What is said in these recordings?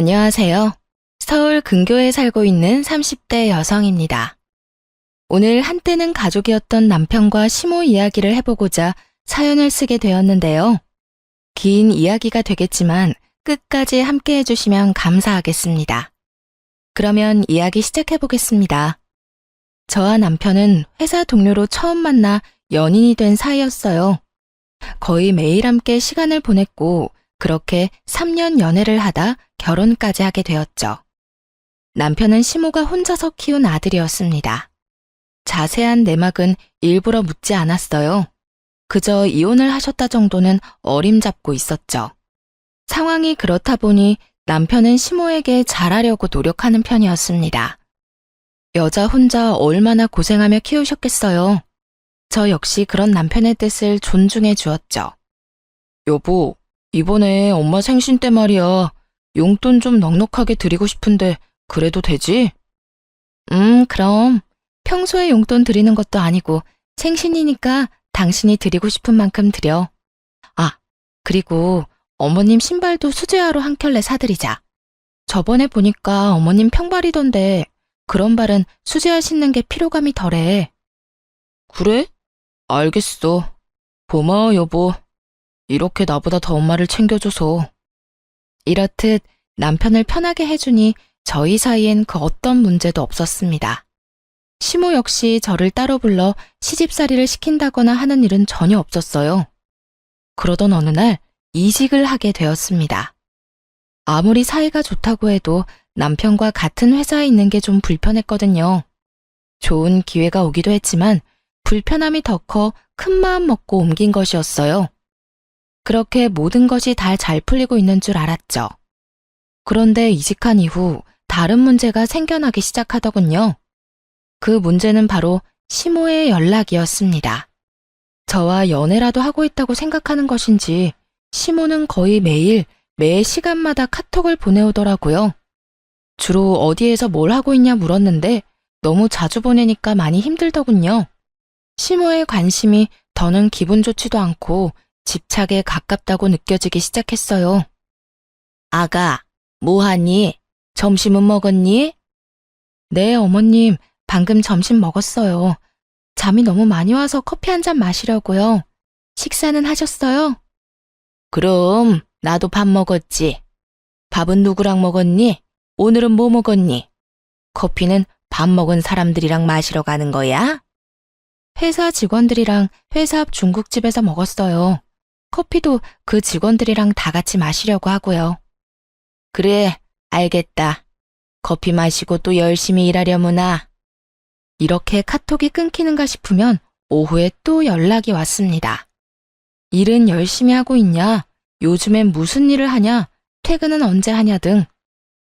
안녕하세요. 서울 근교에 살고 있는 30대 여성입니다. 오늘 한때는 가족이었던 남편과 시모 이야기를 해보고자 사연을 쓰게 되었는데요. 긴 이야기가 되겠지만 끝까지 함께 해주시면 감사하겠습니다. 그러면 이야기 시작해보겠습니다. 저와 남편은 회사 동료로 처음 만나 연인이 된 사이였어요. 거의 매일 함께 시간을 보냈고 그렇게 3년 연애를 하다 결혼까지 하게 되었죠. 남편은 시모가 혼자서 키운 아들이었습니다. 자세한 내막은 일부러 묻지 않았어요. 그저 이혼을 하셨다 정도는 어림잡고 있었죠. 상황이 그렇다 보니 남편은 시모에게 잘하려고 노력하는 편이었습니다. 여자 혼자 얼마나 고생하며 키우셨겠어요. 저 역시 그런 남편의 뜻을 존중해 주었죠. 여보, 이번에 엄마 생신 때 말이야. 용돈 좀 넉넉하게 드리고 싶은데 그래도 되지? 그럼 평소에 용돈 드리는 것도 아니고 생신이니까 당신이 드리고 싶은 만큼 드려. 아, 그리고 어머님 신발도 수제화로 한 켤레 사드리자. 저번에 보니까 어머님 평발이던데 그런 발은 수제화 신는 게 피로감이 덜해. 그래? 알겠어. 고마워, 여보. 이렇게 나보다 더 엄마를 챙겨줘서. 이렇듯 남편을 편하게 해주니 저희 사이엔 그 어떤 문제도 없었습니다. 시모 역시 저를 따로 불러 시집살이를 시킨다거나 하는 일은 전혀 없었어요. 그러던 어느 날 이직을 하게 되었습니다. 아무리 사이가 좋다고 해도 남편과 같은 회사에 있는 게 좀 불편했거든요. 좋은 기회가 오기도 했지만 불편함이 더 커 큰 마음 먹고 옮긴 것이었어요. 그렇게 모든 것이 다 잘 풀리고 있는 줄 알았죠. 그런데 이직한 이후 다른 문제가 생겨나기 시작하더군요. 그 문제는 바로 시모의 연락이었습니다. 저와 연애라도 하고 있다고 생각하는 것인지 시모는 거의 매일 매 시간마다 카톡을 보내오더라고요. 주로 어디에서 뭘 하고 있냐 물었는데 너무 자주 보내니까 많이 힘들더군요. 시모의 관심이 더는 기분 좋지도 않고 집착에 가깝다고 느껴지기 시작했어요. 아가, 뭐하니? 점심은 먹었니? 네, 어머님, 방금 점심 먹었어요. 잠이 너무 많이 와서 커피 한 잔 마시려고요. 식사는 하셨어요? 그럼 나도 밥 먹었지. 밥은 누구랑 먹었니? 오늘은 뭐 먹었니? 커피는 밥 먹은 사람들이랑 마시러 가는 거야? 회사 직원들이랑 회사 앞 중국집에서 먹었어요. 커피도 그 직원들이랑 다 같이 마시려고 하고요. 그래, 알겠다. 커피 마시고 또 열심히 일하려무나. 이렇게 카톡이 끊기는가 싶으면 오후에 또 연락이 왔습니다. 일은 열심히 하고 있냐? 요즘엔 무슨 일을 하냐? 퇴근은 언제 하냐 등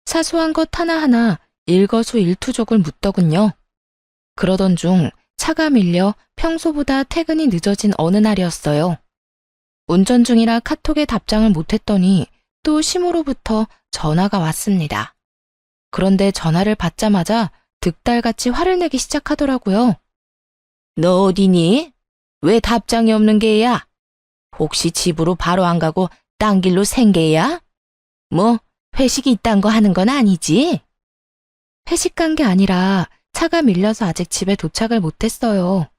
사소한 것 하나하나 일거수일투족을 묻더군요. 그러던 중 차가 밀려 평소보다 퇴근이 늦어진 어느 날이었어요. 운전 중이라 카톡에 답장을 못했더니 또 시모로부터 전화가 왔습니다. 그런데 전화를 받자마자 득달같이 화를 내기 시작하더라고요. 너 어디니? 왜 답장이 없는 게야? 혹시 집으로 바로 안 가고 딴 길로 생게야? 뭐 회식이 있단 거 하는 건 아니지? 회식 간 게 아니라 차가 밀려서 아직 집에 도착을 못했어요.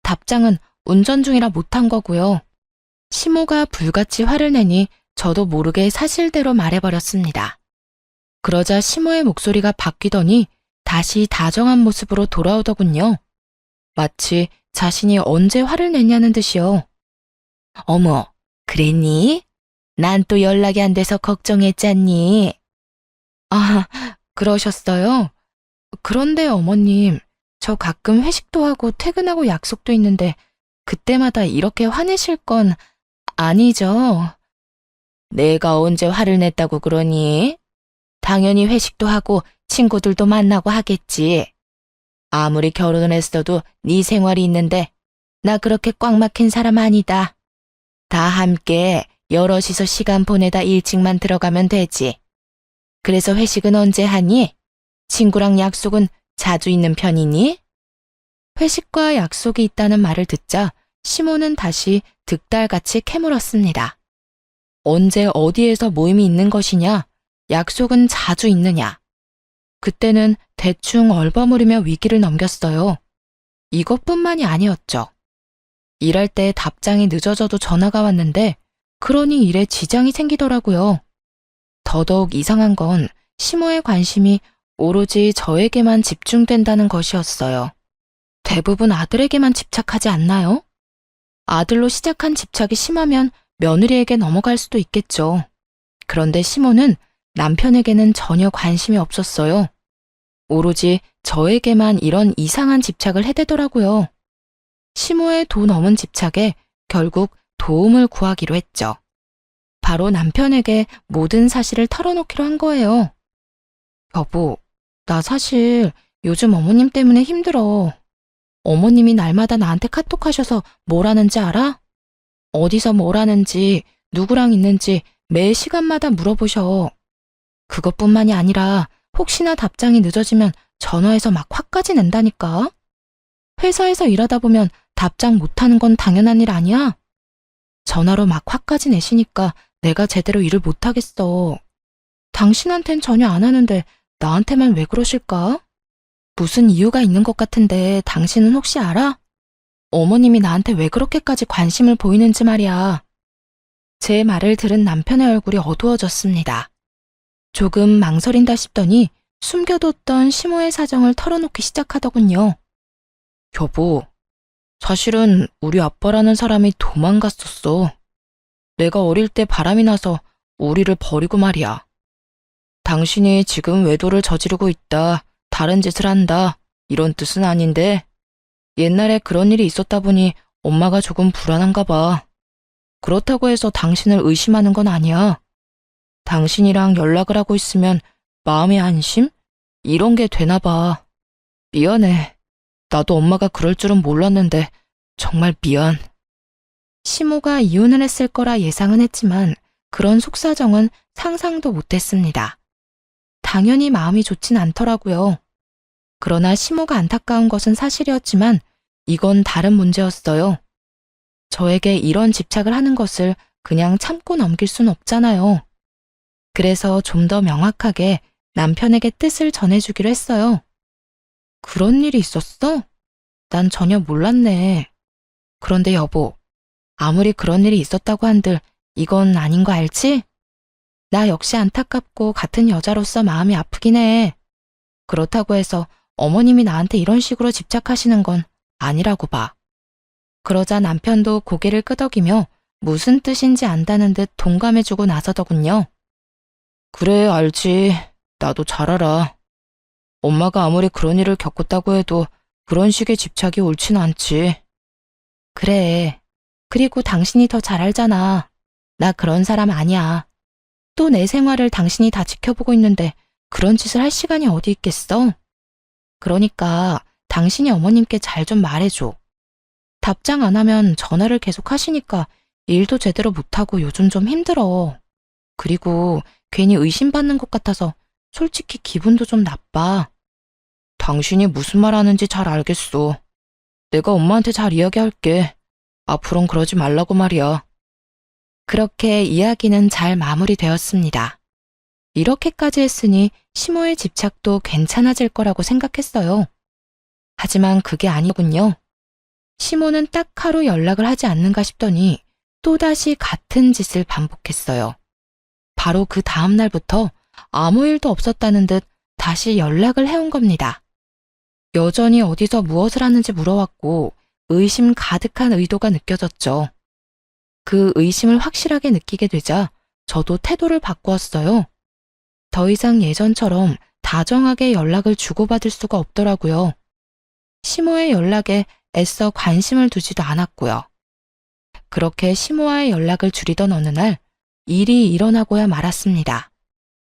답장은 운전 중이라 못한 거고요. 시모가 불같이 화를 내니 저도 모르게 사실대로 말해버렸습니다. 그러자 시모의 목소리가 바뀌더니 다시 다정한 모습으로 돌아오더군요. 마치 자신이 언제 화를 냈냐는 듯이요. 어머, 그랬니? 난 또 연락이 안 돼서 걱정했잖니. 아, 그러셨어요? 그런데 어머님, 저 가끔 회식도 하고 퇴근하고 약속도 있는데 그때마다 이렇게 화내실 건 아니죠? 내가 언제 화를 냈다고 그러니? 당연히 회식도 하고 친구들도 만나고 하겠지. 아무리 결혼을 했어도 네 생활이 있는데 나 그렇게 꽉 막힌 사람 아니다. 다 함께 여럿이서 시간 보내다 일찍만 들어가면 되지. 그래서 회식은 언제 하니? 친구랑 약속은 자주 있는 편이니? 회식과 약속이 있다는 말을 듣자 시모는 다시 득달같이 캐물었습니다. 언제 어디에서 모임이 있는 것이냐? 약속은 자주 있느냐? 그때는 대충 얼버무리며 위기를 넘겼어요. 이것뿐만이 아니었죠. 일할 때 답장이 늦어져도 전화가 왔는데 그러니 일에 지장이 생기더라고요. 더더욱 이상한 건 시모의 관심이 오로지 저에게만 집중된다는 것이었어요. 대부분 아들에게만 집착하지 않나요? 아들로 시작한 집착이 심하면 며느리에게 넘어갈 수도 있겠죠. 그런데 시모는 남편에게는 전혀 관심이 없었어요. 오로지 저에게만 이런 이상한 집착을 해대더라고요. 시모의 도 넘은 집착에 결국 도움을 구하기로 했죠. 바로 남편에게 모든 사실을 털어놓기로 한 거예요. 여보, 나 사실 요즘 어머님 때문에 힘들어. 어머님이 날마다 나한테 카톡하셔서 뭘 하는지 알아? 어디서 뭘 하는지, 누구랑 있는지 매 시간마다 물어보셔. 그것뿐만이 아니라 혹시나 답장이 늦어지면 전화해서 막 화까지 낸다니까. 회사에서 일하다 보면 답장 못하는 건 당연한 일 아니야? 전화로 막 화까지 내시니까 내가 제대로 일을 못하겠어. 당신한텐 전혀 안 하는데 나한테만 왜 그러실까? 무슨 이유가 있는 것 같은데 당신은 혹시 알아? 어머님이 나한테 왜 그렇게까지 관심을 보이는지 말이야. 제 말을 들은 남편의 얼굴이 어두워졌습니다. 조금 망설인다 싶더니 숨겨뒀던 시모의 사정을 털어놓기 시작하더군요. 여보, 사실은 우리 아빠라는 사람이 도망갔었어. 내가 어릴 때 바람이 나서 우리를 버리고 말이야. 당신이 지금 외도를 저지르고 있다, 다른 짓을 한다, 이런 뜻은 아닌데 옛날에 그런 일이 있었다 보니 엄마가 조금 불안한가 봐. 그렇다고 해서 당신을 의심하는 건 아니야. 당신이랑 연락을 하고 있으면 마음의 안심? 이런 게 되나 봐. 미안해. 나도 엄마가 그럴 줄은 몰랐는데 정말 미안. 시모가 이혼을 했을 거라 예상은 했지만 그런 속사정은 상상도 못했습니다. 당연히 마음이 좋진 않더라고요. 그러나 시모가 안타까운 것은 사실이었지만 이건 다른 문제였어요. 저에게 이런 집착을 하는 것을 그냥 참고 넘길 순 없잖아요. 그래서 좀 더 명확하게 남편에게 뜻을 전해주기로 했어요. 그런 일이 있었어? 난 전혀 몰랐네. 그런데 여보, 아무리 그런 일이 있었다고 한들 이건 아닌 거 알지? 나 역시 안타깝고 같은 여자로서 마음이 아프긴 해. 그렇다고 해서 어머님이 나한테 이런 식으로 집착하시는 건 아니라고 봐. 그러자 남편도 고개를 끄덕이며 무슨 뜻인지 안다는 듯 동감해주고 나서더군요. 그래, 알지. 나도 잘 알아. 엄마가 아무리 그런 일을 겪었다고 해도 그런 식의 집착이 옳진 않지. 그래. 그리고 당신이 더 잘 알잖아. 나 그런 사람 아니야. 또 내 생활을 당신이 다 지켜보고 있는데 그런 짓을 할 시간이 어디 있겠어? 그러니까 당신이 어머님께 잘 좀 말해줘. 답장 안 하면 전화를 계속 하시니까 일도 제대로 못하고 요즘 좀 힘들어. 그리고 괜히 의심받는 것 같아서 솔직히 기분도 좀 나빠. 당신이 무슨 말 하는지 잘 알겠어. 내가 엄마한테 잘 이야기할게. 앞으론 그러지 말라고 말이야. 그렇게 이야기는 잘 마무리되었습니다. 이렇게까지 했으니 시모의 집착도 괜찮아질 거라고 생각했어요. 하지만 그게 아니군요. 시모는 딱 하루 연락을 하지 않는가 싶더니 또다시 같은 짓을 반복했어요. 바로 그 다음 날부터 아무 일도 없었다는 듯 다시 연락을 해온 겁니다. 여전히 어디서 무엇을 하는지 물어왔고 의심 가득한 의도가 느껴졌죠. 그 의심을 확실하게 느끼게 되자 저도 태도를 바꾸었어요. 더 이상 예전처럼 다정하게 연락을 주고받을 수가 없더라고요. 시모의 연락에 애써 관심을 두지도 않았고요. 그렇게 시모와의 연락을 줄이던 어느 날 일이 일어나고야 말았습니다.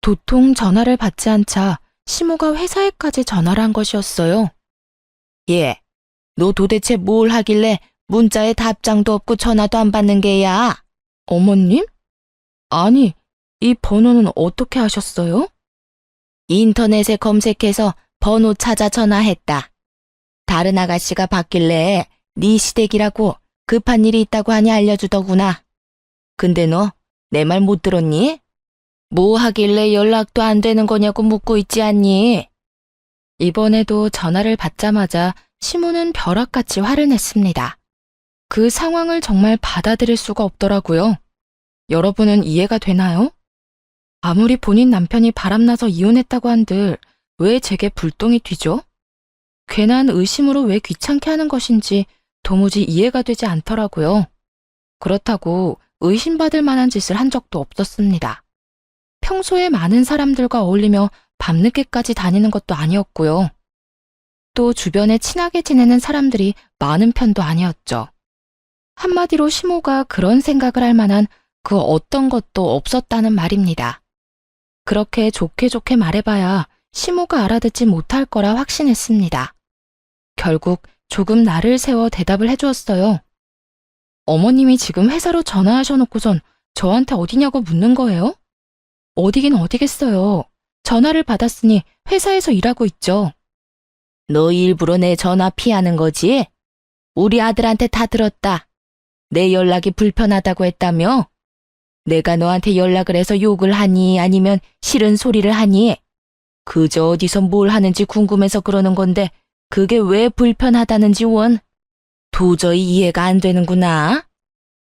도통 전화를 받지 않자 시모가 회사에까지 전화를 한 것이었어요. 얘, 너 도대체 뭘 하길래 문자에 답장도 없고 전화도 안 받는 게야? 어머님? 아니, 이 번호는 어떻게 하셨어요? 인터넷에 검색해서 번호 찾아 전화했다. 다른 아가씨가 받길래 네 시댁이라고 급한 일이 있다고 하니 알려주더구나. 근데 너 내 말 못 들었니? 뭐 하길래 연락도 안 되는 거냐고 묻고 있지 않니? 이번에도 전화를 받자마자 시모는 벼락같이 화를 냈습니다. 그 상황을 정말 받아들일 수가 없더라고요. 여러분은 이해가 되나요? 아무리 본인 남편이 바람나서 이혼했다고 한들 왜 제게 불똥이 튀죠? 괜한 의심으로 왜 귀찮게 하는 것인지 도무지 이해가 되지 않더라고요. 그렇다고 의심받을 만한 짓을 한 적도 없었습니다. 평소에 많은 사람들과 어울리며 밤늦게까지 다니는 것도 아니었고요. 또 주변에 친하게 지내는 사람들이 많은 편도 아니었죠. 한마디로 시모가 그런 생각을 할 만한 그 어떤 것도 없었다는 말입니다. 그렇게 좋게 말해봐야 시모가 알아듣지 못할 거라 확신했습니다. 결국 조금 나를 세워 대답을 해주었어요. 어머님이 지금 회사로 전화하셔놓고선 저한테 어디냐고 묻는 거예요? 어디긴 어디겠어요. 전화를 받았으니 회사에서 일하고 있죠. 너 일부러 내 전화 피하는 거지? 우리 아들한테 다 들었다. 내 연락이 불편하다고 했다며? 내가 너한테 연락을 해서 욕을 하니 아니면 싫은 소리를 하니? 그저 어디서 뭘 하는지 궁금해서 그러는 건데 그게 왜 불편하다는지 원? 도저히 이해가 안 되는구나.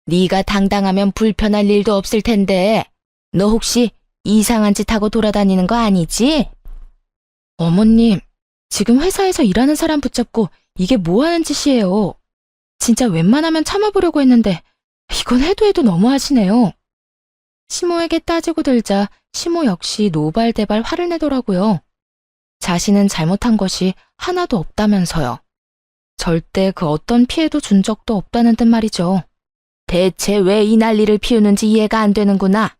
네가 당당하면 불편할 일도 없을 텐데 너 혹시 이상한 짓 하고 돌아다니는 거 아니지? 어머님, 지금 회사에서 일하는 사람 붙잡고 이게 뭐 하는 짓이에요? 진짜 웬만하면 참아보려고 했는데 이건 해도 너무하시네요. 시모에게 따지고 들자 시모 역시 노발대발 화를 내더라고요. 자신은 잘못한 것이 하나도 없다면서요. 절대 그 어떤 피해도 준 적도 없다는 듯 말이죠. 대체 왜 이 난리를 피우는지 이해가 안 되는구나.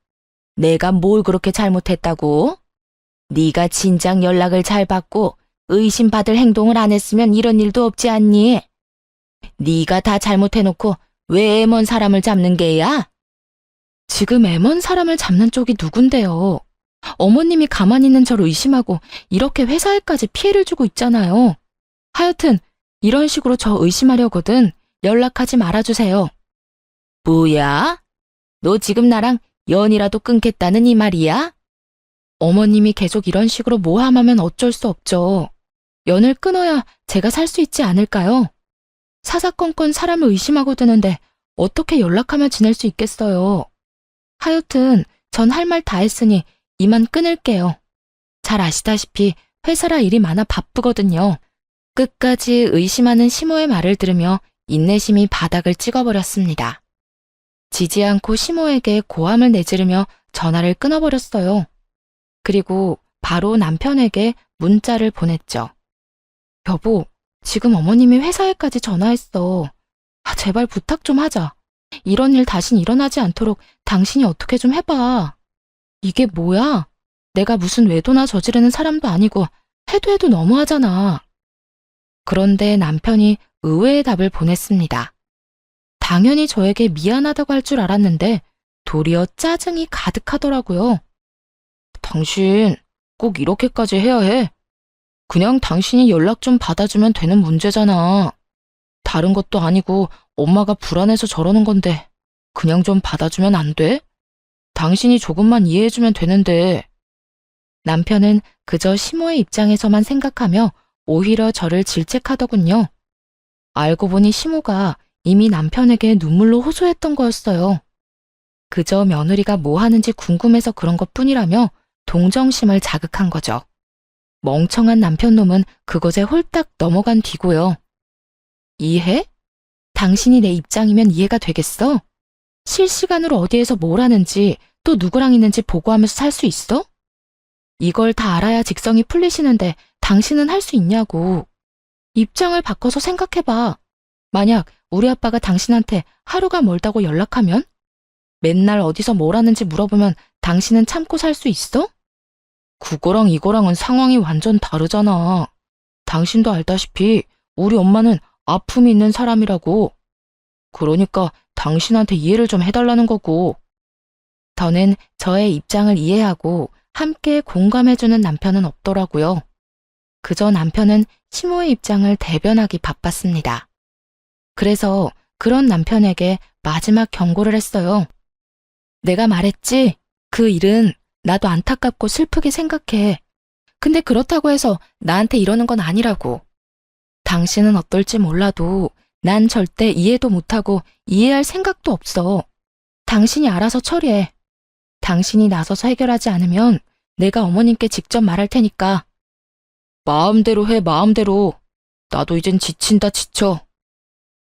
내가 뭘 그렇게 잘못했다고? 네가 진작 연락을 잘 받고 의심받을 행동을 안 했으면 이런 일도 없지 않니? 네가 다 잘못해놓고 왜 애먼 사람을 잡는 게야? 지금 애먼 사람을 잡는 쪽이 누군데요? 어머님이 가만히 있는 저를 의심하고 이렇게 회사에까지 피해를 주고 있잖아요. 하여튼 이런 식으로 저 의심하려거든 연락하지 말아주세요. 뭐야? 너 지금 나랑 연이라도 끊겠다는 이 말이야? 어머님이 계속 이런 식으로 모함하면 어쩔 수 없죠. 연을 끊어야 제가 살 수 있지 않을까요? 사사건건 사람을 의심하고 드는데 어떻게 연락하며 지낼 수 있겠어요. 하여튼 전 할 말 다 했으니 이만 끊을게요. 잘 아시다시피 회사라 일이 많아 바쁘거든요. 끝까지 의심하는 시모의 말을 들으며 인내심이 바닥을 찍어버렸습니다. 지지 않고 시모에게 고함을 내지르며 전화를 끊어버렸어요. 그리고 바로 남편에게 문자를 보냈죠. 여보, 지금 어머님이 회사에까지 전화했어. 제발 부탁 좀 하자. 이런 일 다신 일어나지 않도록 당신이 어떻게 좀 해봐. 이게 뭐야? 내가 무슨 외도나 저지르는 사람도 아니고 해도 너무하잖아. 그런데 남편이 의외의 답을 보냈습니다. 당연히 저에게 미안하다고 할 줄 알았는데 도리어 짜증이 가득하더라고요. 당신 꼭 이렇게까지 해야 해? 그냥 당신이 연락 좀 받아주면 되는 문제잖아. 다른 것도 아니고 엄마가 불안해서 저러는 건데 그냥 좀 받아주면 안 돼? 당신이 조금만 이해해주면 되는데. 남편은 그저 시모의 입장에서만 생각하며 오히려 저를 질책하더군요. 알고 보니 시모가 이미 남편에게 눈물로 호소했던 거였어요. 그저 며느리가 뭐 하는지 궁금해서 그런 것뿐이라며 동정심을 자극한 거죠. 멍청한 남편놈은 그것에 홀딱 넘어간 뒤고요. 이해? 당신이 내 입장이면 이해가 되겠어? 실시간으로 어디에서 뭘 하는지 또 누구랑 있는지 보고하면서 살 수 있어? 이걸 다 알아야 직성이 풀리시는데 당신은 할 수 있냐고. 입장을 바꿔서 생각해봐. 만약 우리 아빠가 당신한테 하루가 멀다고 연락하면? 맨날 어디서 뭘 하는지 물어보면 당신은 참고 살 수 있어? 그거랑 이거랑은 상황이 완전 다르잖아. 당신도 알다시피 우리 엄마는 아픔이 있는 사람이라고. 그러니까 당신한테 이해를 좀 해달라는 거고. 더는 저의 입장을 이해하고 함께 공감해주는 남편은 없더라고요. 그저 남편은 시모의 입장을 대변하기 바빴습니다. 그래서 그런 남편에게 마지막 경고를 했어요. 내가 말했지? 그 일은 나도 안타깝고 슬프게 생각해. 근데 그렇다고 해서 나한테 이러는 건 아니라고. 당신은 어떨지 몰라도 난 절대 이해도 못하고 이해할 생각도 없어. 당신이 알아서 처리해. 당신이 나서서 해결하지 않으면 내가 어머님께 직접 말할 테니까. 마음대로 해, 마음대로. 나도 이젠 지친다, 지쳐.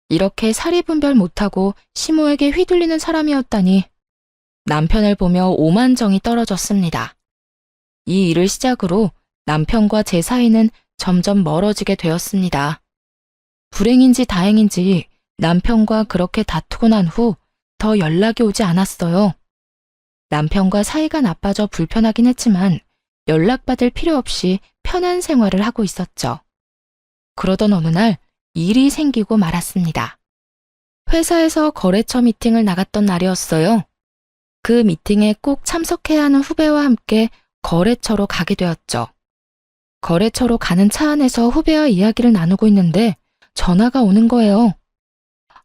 이렇게 사리분별 못하고 시모에게 휘둘리는 사람이었다니. 남편을 보며 오만정이 떨어졌습니다. 이 일을 시작으로 남편과 제 사이는 점점 멀어지게 되었습니다. 불행인지 다행인지 남편과 그렇게 다투고 난 후 더 연락이 오지 않았어요. 남편과 사이가 나빠져 불편하긴 했지만 연락받을 필요 없이 편한 생활을 하고 있었죠. 그러던 어느 날 일이 생기고 말았습니다. 회사에서 거래처 미팅을 나갔던 날이었어요. 그 미팅에 꼭 참석해야 하는 후배와 함께 거래처로 가게 되었죠. 거래처로 가는 차 안에서 후배와 이야기를 나누고 있는데 전화가 오는 거예요.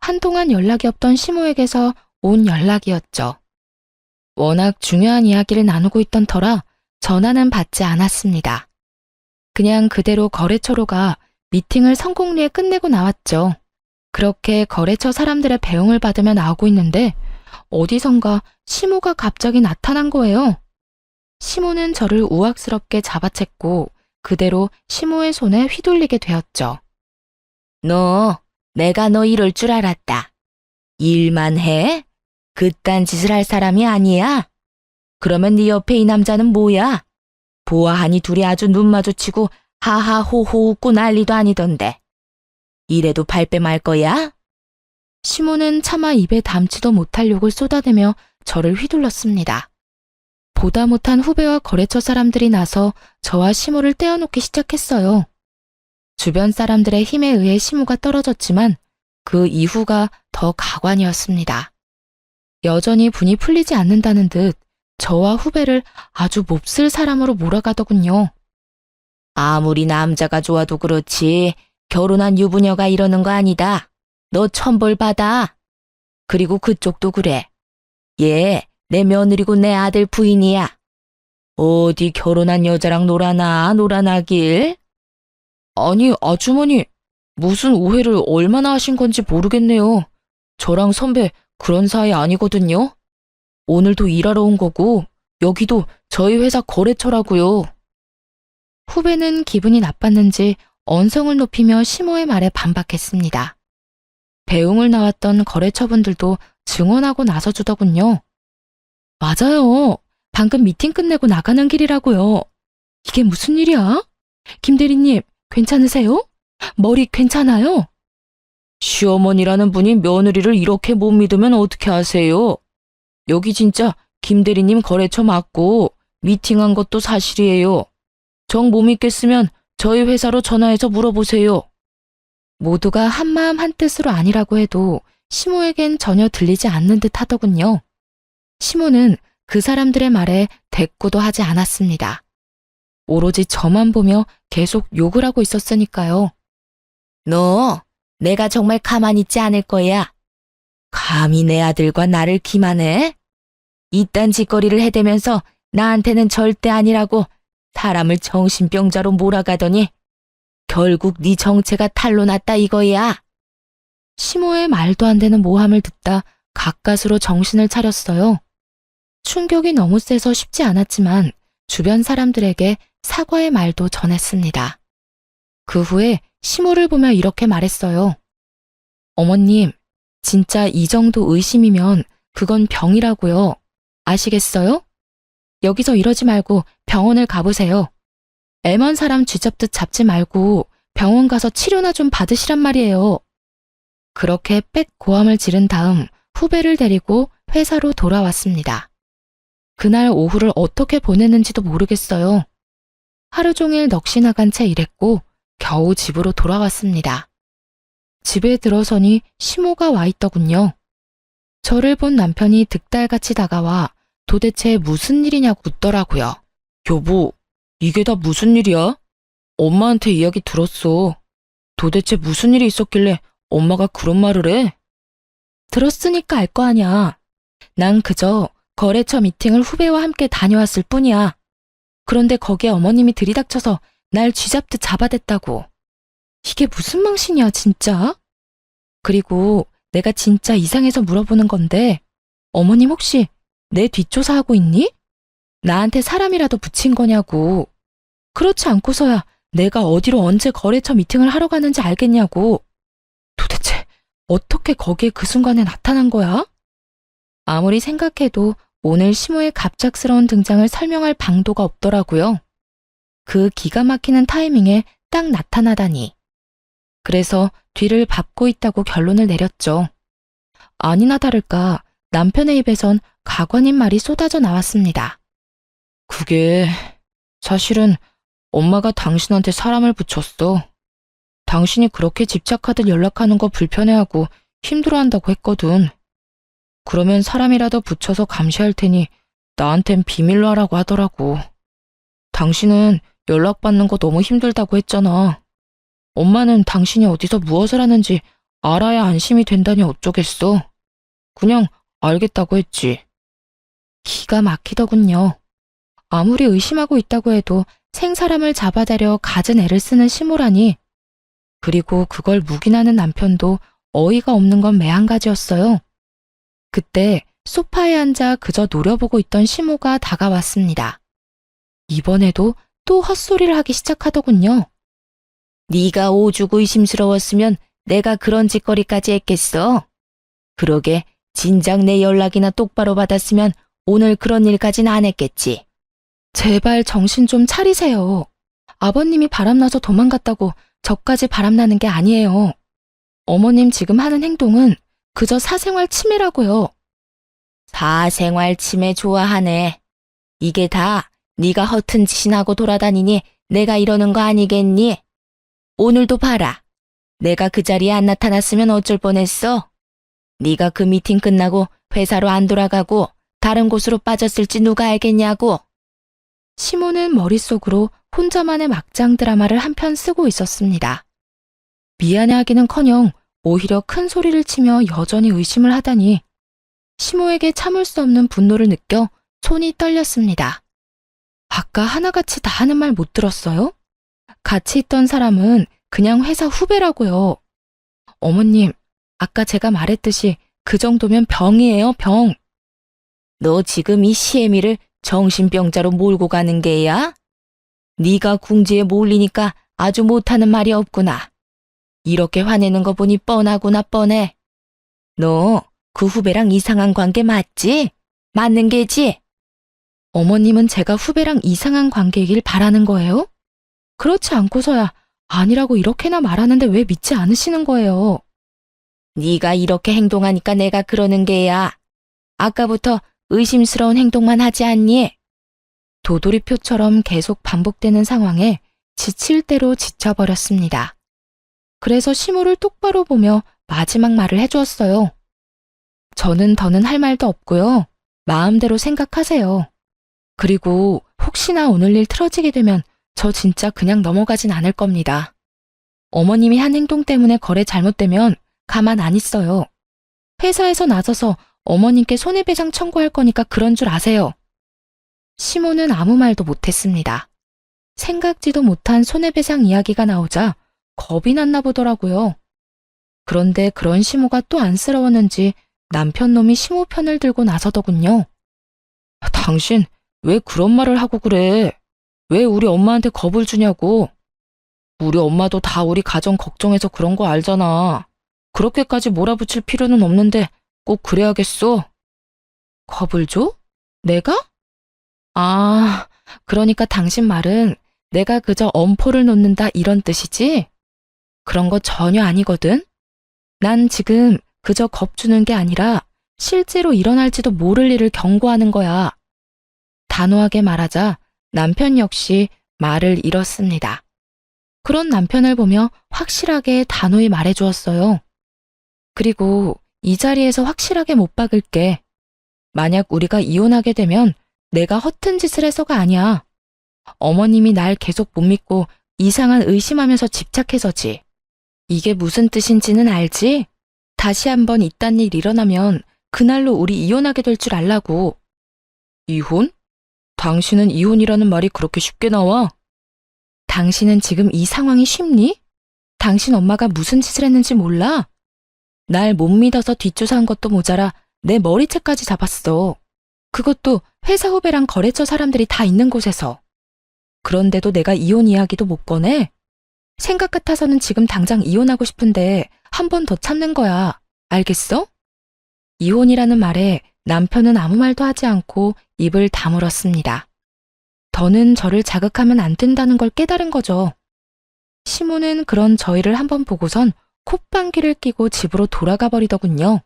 한동안 연락이 없던 시모에게서 온 연락이었죠. 워낙 중요한 이야기를 나누고 있던 터라 전화는 받지 않았습니다. 그냥 그대로 거래처로 가 미팅을 성공리에 끝내고 나왔죠. 그렇게 거래처 사람들의 배웅을 받으며 나오고 있는데 어디선가 시모가 갑자기 나타난 거예요. 시모는 저를 우악스럽게 잡아챘고 그대로 시모의 손에 휘둘리게 되었죠. 내가 너 이럴 줄 알았다. 일만 해? 그딴 짓을 할 사람이 아니야? 그러면 네 옆에 이 남자는 뭐야? 보아하니 둘이 아주 눈 마주치고 하하호호 웃고 난리도 아니던데. 이래도 발뺌 말 거야? 시모는 차마 입에 담지도 못할 욕을 쏟아내며 저를 휘둘렀습니다. 보다 못한 후배와 거래처 사람들이 나서 저와 시모를 떼어놓기 시작했어요. 주변 사람들의 힘에 의해 시모가 떨어졌지만 그 이후가 더 가관이었습니다. 여전히 분이 풀리지 않는다는 듯 저와 후배를 아주 몹쓸 사람으로 몰아가더군요. 아무리 남자가 좋아도 그렇지 결혼한 유부녀가 이러는 거 아니다. 너 천벌 받아. 그리고 그쪽도 그래. 얘 내 며느리고 내 아들 부인이야. 어디 결혼한 여자랑 놀아나길? 아니 아주머니 무슨 오해를 얼마나 하신 건지 모르겠네요. 저랑 선배 그런 사이 아니거든요. 오늘도 일하러 온 거고 여기도 저희 회사 거래처라고요. 후배는 기분이 나빴는지 언성을 높이며 시모의 말에 반박했습니다. 배웅을 나왔던 거래처분들도 증언하고 나서주더군요. 맞아요. 방금 미팅 끝내고 나가는 길이라고요. 이게 무슨 일이야? 김 대리님, 괜찮으세요? 머리 괜찮아요? 시어머니라는 분이 며느리를 이렇게 못 믿으면 어떻게 하세요? 여기 진짜 김 대리님 거래처 맞고 미팅한 것도 사실이에요. 정 못 믿겠으면 저희 회사로 전화해서 물어보세요. 모두가 한마음 한뜻으로 아니라고 해도 시모에겐 전혀 들리지 않는 듯 하더군요. 시모는 그 사람들의 말에 대꾸도 하지 않았습니다. 오로지 저만 보며 계속 욕을 하고 있었으니까요. 너, 내가 정말 가만히 있지 않을 거야. 감히 내 아들과 나를 기만해? 이딴 짓거리를 해대면서 나한테는 절대 아니라고 사람을 정신병자로 몰아가더니 결국 네 정체가 탄로 났다 이거야. 시모의 말도 안 되는 모함을 듣다 가까스로 정신을 차렸어요. 충격이 너무 세서 쉽지 않았지만 주변 사람들에게 사과의 말도 전했습니다. 그 후에 시모를 보며 이렇게 말했어요. 어머님, 진짜 이 정도 의심이면 그건 병이라고요. 아시겠어요? 여기서 이러지 말고 병원을 가보세요. 애먼 사람 쥐잡듯 잡지 말고 병원 가서 치료나 좀 받으시란 말이에요. 그렇게 빽 고함을 지른 다음 후배를 데리고 회사로 돌아왔습니다. 그날 오후를 어떻게 보냈는지도 모르겠어요. 하루 종일 넋이 나간 채 일했고 겨우 집으로 돌아왔습니다. 집에 들어서니 시모가 와 있더군요. 저를 본 남편이 득달같이 다가와 도대체 무슨 일이냐고 묻더라고요. 여보, 이게 다 무슨 일이야? 엄마한테 이야기 들었어. 도대체 무슨 일이 있었길래 엄마가 그런 말을 해? 들었으니까 알 거 아냐. 난 그저 거래처 미팅을 후배와 함께 다녀왔을 뿐이야. 그런데 거기에 어머님이 들이닥쳐서 날 쥐잡듯 잡아댔다고. 이게 무슨 망신이야, 진짜? 그리고 내가 진짜 이상해서 물어보는 건데, 어머님 혹시 내 뒷조사하고 있니? 나한테 사람이라도 붙인 거냐고. 그렇지 않고서야 내가 어디로 언제 거래처 미팅을 하러 가는지 알겠냐고. 도대체 어떻게 거기에 그 순간에 나타난 거야? 아무리 생각해도 오늘 시모의 갑작스러운 등장을 설명할 방도가 없더라고요. 그 기가 막히는 타이밍에 딱 나타나다니. 그래서 뒤를 밟고 있다고 결론을 내렸죠. 아니나 다를까 남편의 입에선 가관인 말이 쏟아져 나왔습니다. 그게 사실은 엄마가 당신한테 사람을 붙였어. 당신이 그렇게 집착하듯 연락하는 거 불편해하고 힘들어한다고 했거든. 그러면 사람이라도 붙여서 감시할 테니 나한텐 비밀로 하라고 하더라고. 당신은 연락받는 거 너무 힘들다고 했잖아. 엄마는 당신이 어디서 무엇을 하는지 알아야 안심이 된다니 어쩌겠어. 그냥 알겠다고 했지. 기가 막히더군요. 아무리 의심하고 있다고 해도 생사람을 잡아다려 갖은 애를 쓰는 시모라니. 그리고 그걸 묵인하는 남편도 어이가 없는 건 매한가지였어요. 그때 소파에 앉아 그저 노려보고 있던 시모가 다가왔습니다. 이번에도 또 헛소리를 하기 시작하더군요. 네가 오죽 의심스러웠으면 내가 그런 짓거리까지 했겠어. 그러게 진작 내 연락이나 똑바로 받았으면 오늘 그런 일까진 안 했겠지. 제발 정신 좀 차리세요. 아버님이 바람나서 도망갔다고 저까지 바람나는 게 아니에요. 어머님 지금 하는 행동은 그저 사생활 침해라고요. 사생활 침해 좋아하네. 이게 다 네가 허튼 짓이나 하고 돌아다니니 내가 이러는 거 아니겠니? 오늘도 봐라. 내가 그 자리에 안 나타났으면 어쩔 뻔했어. 네가 그 미팅 끝나고 회사로 안 돌아가고 다른 곳으로 빠졌을지 누가 알겠냐고. 시모는 머릿속으로 혼자만의 막장 드라마를 한 편 쓰고 있었습니다. 미안해하기는커녕 오히려 큰 소리를 치며 여전히 의심을 하다니 시모에게 참을 수 없는 분노를 느껴 손이 떨렸습니다. 아까 하나같이 다 하는 말 못 들었어요? 같이 있던 사람은 그냥 회사 후배라고요. 어머님, 아까 제가 말했듯이 그 정도면 병이에요, 병. 너 지금 이 시애미를 정신병자로 몰고 가는 게야? 네가 궁지에 몰리니까 아주 못하는 말이 없구나. 이렇게 화내는 거 보니 뻔하구나 뻔해. 너 그 후배랑 이상한 관계 맞지? 맞는 게지? 어머님은 제가 후배랑 이상한 관계이길 바라는 거예요? 그렇지 않고서야 아니라고 이렇게나 말하는데 왜 믿지 않으시는 거예요? 네가 이렇게 행동하니까 내가 그러는 게야. 아까부터 의심스러운 행동만 하지 않니? 도돌이표처럼 계속 반복되는 상황에 지칠 대로 지쳐버렸습니다. 그래서 시모를 똑바로 보며 마지막 말을 해주었어요. 저는 더는 할 말도 없고요. 마음대로 생각하세요. 그리고 혹시나 오늘 일 틀어지게 되면 저 진짜 그냥 넘어가진 않을 겁니다. 어머님이 한 행동 때문에 거래 잘못되면 가만 안 있어요. 회사에서 나서서 어머님께 손해배상 청구할 거니까 그런 줄 아세요. 시모는 아무 말도 못했습니다. 생각지도 못한 손해배상 이야기가 나오자 겁이 났나 보더라고요. 그런데 그런 시모가 또 안쓰러웠는지 남편 놈이 시모 편을 들고 나서더군요. 당신 왜 그런 말을 하고 그래? 왜 우리 엄마한테 겁을 주냐고. 우리 엄마도 다 우리 가정 걱정해서 그런 거 알잖아. 그렇게까지 몰아붙일 필요는 없는데 꼭 그래야겠어? 겁을 줘? 내가? 아, 그러니까 당신 말은 내가 그저 엄포를 놓는다 이런 뜻이지? 그런 거 전혀 아니거든? 난 지금 그저 겁주는 게 아니라 실제로 일어날지도 모를 일을 경고하는 거야. 단호하게 말하자 남편 역시 말을 잃었습니다. 그런 남편을 보며 확실하게 단호히 말해주었어요. 그리고 이 자리에서 확실하게 못 박을게. 만약 우리가 이혼하게 되면 내가 허튼 짓을 해서가 아니야. 어머님이 날 계속 못 믿고 이상한 의심하면서 집착해서지. 이게 무슨 뜻인지는 알지? 다시 한번 이딴 일 일어나면 그날로 우리 이혼하게 될 줄 알라고. 이혼? 당신은 이혼이라는 말이 그렇게 쉽게 나와? 당신은 지금 이 상황이 쉽니? 당신 엄마가 무슨 짓을 했는지 몰라? 날 못 믿어서 뒷조사한 것도 모자라 내 머리채까지 잡았어. 그것도 회사 후배랑 거래처 사람들이 다 있는 곳에서. 그런데도 내가 이혼 이야기도 못 꺼내? 생각 같아서는 지금 당장 이혼하고 싶은데 한 번 더 참는 거야. 알겠어? 이혼이라는 말에 남편은 아무 말도 하지 않고 입을 다물었습니다. 더는 저를 자극하면 안 된다는 걸 깨달은 거죠. 시모는 그런 저희를 한번 보고선 콧방귀를 뀌고 집으로 돌아가 버리더군요.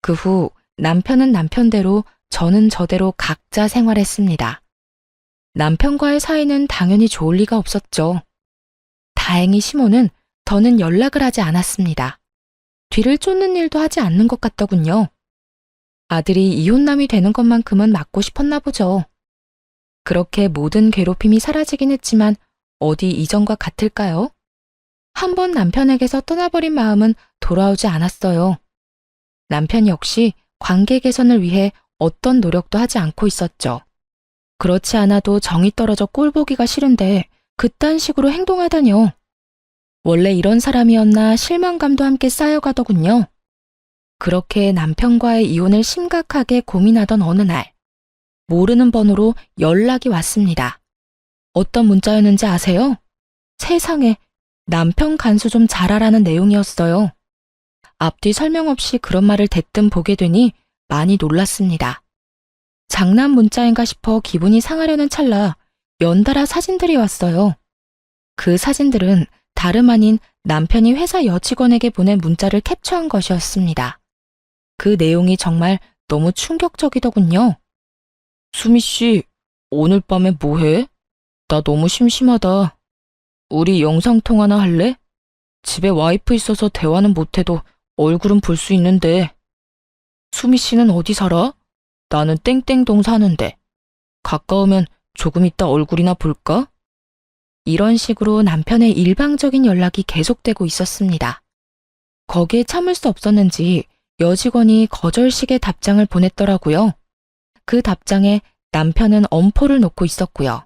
그 후 남편은 남편대로 저는 저대로 각자 생활했습니다. 남편과의 사이는 당연히 좋을 리가 없었죠. 다행히 시모는 더는 연락을 하지 않았습니다. 뒤를 쫓는 일도 하지 않는 것 같더군요. 아들이 이혼남이 되는 것만큼은 막고 싶었나 보죠. 그렇게 모든 괴롭힘이 사라지긴 했지만 어디 이전과 같을까요? 한 번 남편에게서 떠나버린 마음은 돌아오지 않았어요. 남편 역시 관계 개선을 위해 어떤 노력도 하지 않고 있었죠. 그렇지 않아도 정이 떨어져 꼴보기가 싫은데 그딴 식으로 행동하다뇨. 원래 이런 사람이었나 실망감도 함께 쌓여가더군요. 그렇게 남편과의 이혼을 심각하게 고민하던 어느 날, 모르는 번호로 연락이 왔습니다. 어떤 문자였는지 아세요? 세상에, 남편 간수 좀 잘하라는 내용이었어요. 앞뒤 설명 없이 그런 말을 대뜸 보게 되니 많이 놀랐습니다. 장난 문자인가 싶어 기분이 상하려는 찰나 연달아 사진들이 왔어요. 그 사진들은 다름 아닌 남편이 회사 여직원에게 보낸 문자를 캡처한 것이었습니다. 그 내용이 정말 너무 충격적이더군요. 수미 씨, 오늘 밤에 뭐 해? 나 너무 심심하다. 우리 영상통화나 할래? 집에 와이프 있어서 대화는 못해도 얼굴은 볼 수 있는데. 수미 씨는 어디 살아? 나는 땡땡동 사는데. 가까우면 조금 이따 얼굴이나 볼까? 이런 식으로 남편의 일방적인 연락이 계속되고 있었습니다. 거기에 참을 수 없었는지 여직원이 거절식의 답장을 보냈더라고요. 그 답장에 남편은 엄포를 놓고 있었고요.